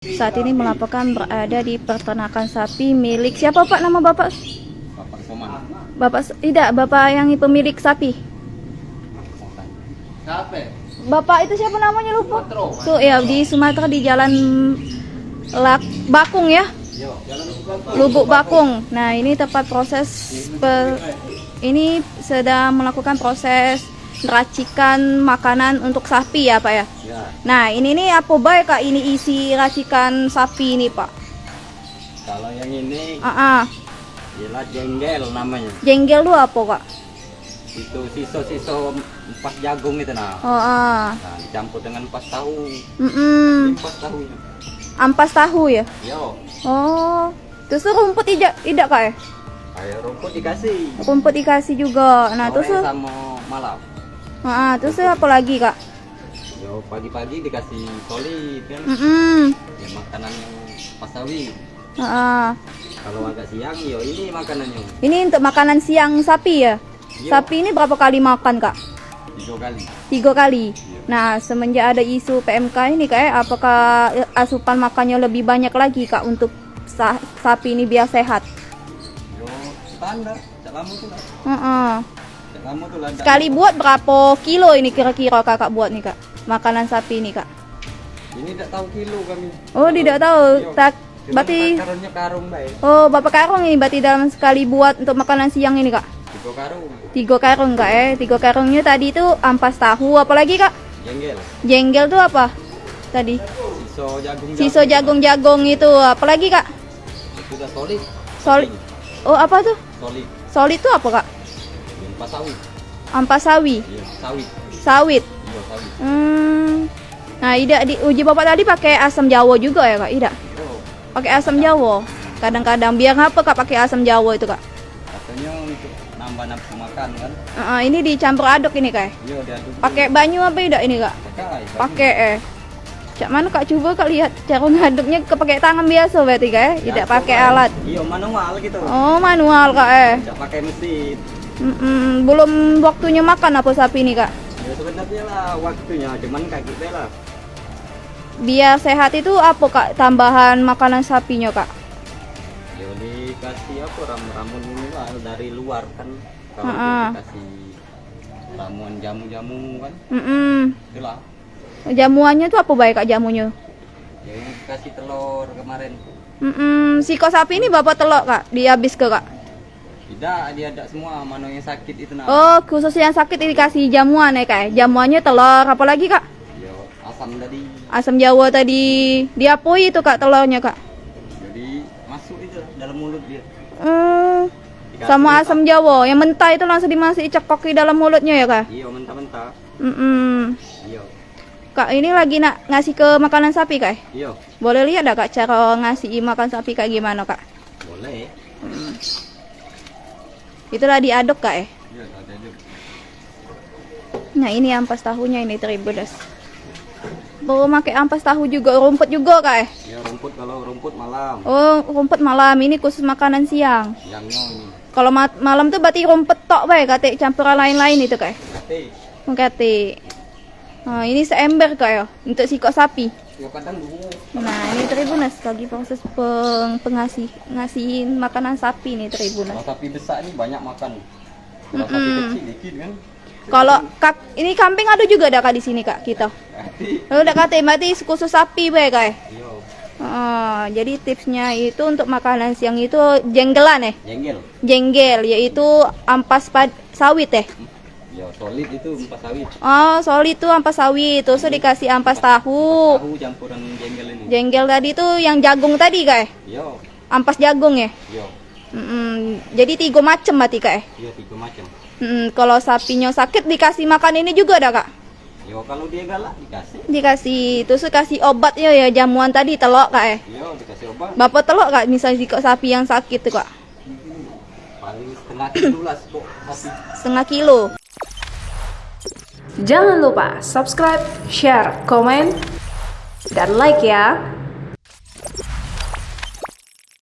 Saat ini melaporkan berada di peternakan sapi milik siapa Pak? Nama Bapak? Bapak Koman. Tidak, Bapak yang pemilik sapi. Siapa? Bapak itu siapa namanya lupa? Patro. Tuh ya di Sumatera di Jalan Bakung ya. Yo, jalan Lubuk Bakung. Nah, ini tempat proses ini sedang melakukan proses racikan makanan untuk sapi ya Pak ya. Ya. Nah, ini nih apa baik Kak ini isi racikan sapi ini Pak? Kalau yang ini ialah jenggel namanya. Jenggel tuh apa Kak? Itu siso-siso empas jagung itu nah. Nah, dicampur dengan empas tahu. Empas tahunya. Ampas tahu ya? Yo. Oh, terus rumput tidak Kak ya? Kayak rumput dikasih. Rumput dikasih juga. Nah, Sore terus sama malam. terus apa lagi Kak? Yo, pagi-pagi dikasih solid kan. Ya makanan yang pasawi. Kalau agak siang, yo ini makanannya. Ini untuk makanan siang sapi ya? Yo. Sapi ini berapa kali makan Kak? 3 kali. 3 kali. Iya. Nah, semenjak ada isu PMK ini Kak, apakah asupan makannya lebih banyak lagi Kak untuk sapi ini biar sehat? Yo, standar. Cak lama tuh lah. Cak lama tuh lah. Sekali buat berapa kilo ini kira-kira Kakak buat nih Kak? Makanan sapi ini Kak? Ini tidak tahu kilo kami. Oh, tidak tahu. Yo. Cuman Berarti karungnya karung baik. oh, Bapak karung ini berarti dalam sekali buat untuk makanan siang ini Kak? 3 karung. 3 karung Kak ya. 3 karungnya tadi itu ampas tahu, apalagi Kak? Jenggel. Jenggel tuh apa? Tadi Siso jagung itu, apalagi Kak? Itu udah solid. Solid. Oh, apa tuh? Solid. Solid tuh apa Kak? Empas sawit. Ampas sawi. Iya, sawit. Sawit. Iya, sawit. Nah, Ida di uji Bapak tadi pakai asam Jawa juga ya Kak? Ida. Yo, Pakai asam Jawa. Kadang-kadang biar apa Kak pakai asam Jawa itu Kak? katanya untuk nambah nafsu makan kan. Ini dicampur aduk ini Kak. Iya, diaduk. Pakai banyu apa tidak ini Kak? Pakai Cak mana Kak, coba Kak lihat cara ngaduknya pakai tangan biasa berarti Kak ya? Tidak pakai alat. Iya, manual gitu. Oh, manual Kak Tidak pakai mesin. Belum waktunya makan apa sapi ini Kak? Ya sebenarnya lah waktunya, cuman kayak gitu lah. Biar sehat itu apa Kak tambahan makanan sapinya Kak? Ya dikasih apa ramuan ini lah dari luar kan. Kalau dikasih ramuan jamu-jamu kan. Itulah. Jamuannya tuh apa baik Kak jamunya? Ya ini dikasih telur kemarin. Siko sapi ini Bapak telok Kak? Dihabis ke Kak? Tidak, dia ada semua mana yang sakit itu nah. Oh, khusus yang sakit dikasih jamuan ya Kak? Jamuannya telur, apa lagi Kak? Ya asam tadi. Asam Jawa tadi diapui itu Kak telurnya Kak? Jadi masuk itu dalam mulut dia. Sama asam Jawa, yang mentah itu langsung dimasuki cekok di dalam mulutnya ya Kak? Iya, mentah-mentah. Iya. Kak, ini lagi nak ngasih ke makanan sapi Kak? Iya. Boleh lihat dah Kak cara ngasih makan sapi kayak gimana Kak? Boleh. Itulah diaduk Kak ya? Iya, ada juga. Nah, ini ampas tahunya ini Tribudas. Bawa pakai ampas tahu juga, rumput juga Kak ya? Ya rumput, kalau rumput malam. Oh, rumput malam, ini khusus makanan siang. Siangnya ini. Kalau malam tuh berarti rumput tok bae kate campuran lain-lain itu Kak. Kate. Kate. Nah, ini seember Kak ya untuk sikok sapi. Ya kadang dulu. Nah, ini Tribunas lagi proses ngasihin makanan sapi nih Tribunas. Kalau sapi besar ini banyak makan. Kalau sapi kecil dikit kan. Kalau ini kambing ada juga ada Kak di sini Kak kita. Kalau udah kate berarti khusus sapi bae Kak. Iya. Jadi tipsnya itu untuk makanan siang itu jenggelan ya? Jenggel. Yaitu ampas sawit ya? Ya solid itu empas sawit. Oh, solid tuh ampas sawit, terus dikasih ampas tahu. Tahu campuran jenggel ini. Jenggel tadi tuh yang jagung tadi Kak? Iya. Ampas jagung ya? Iya. Jadi 3 macam berarti Kak? Iya 3 macam. Kalau sapinya sakit dikasih makan ini juga ada Kak? Ya kalau dia galak dikasih. Dikasih, terus kasih obat ya jamuan tadi telok Kak ya? Iya dikasih obat. Bapak telok Kak misalnya sapi yang sakit tuh Kak? Paling setengah kilo lah kok sapi. Setengah kilo. Jangan lupa subscribe, share, komen, dan like ya.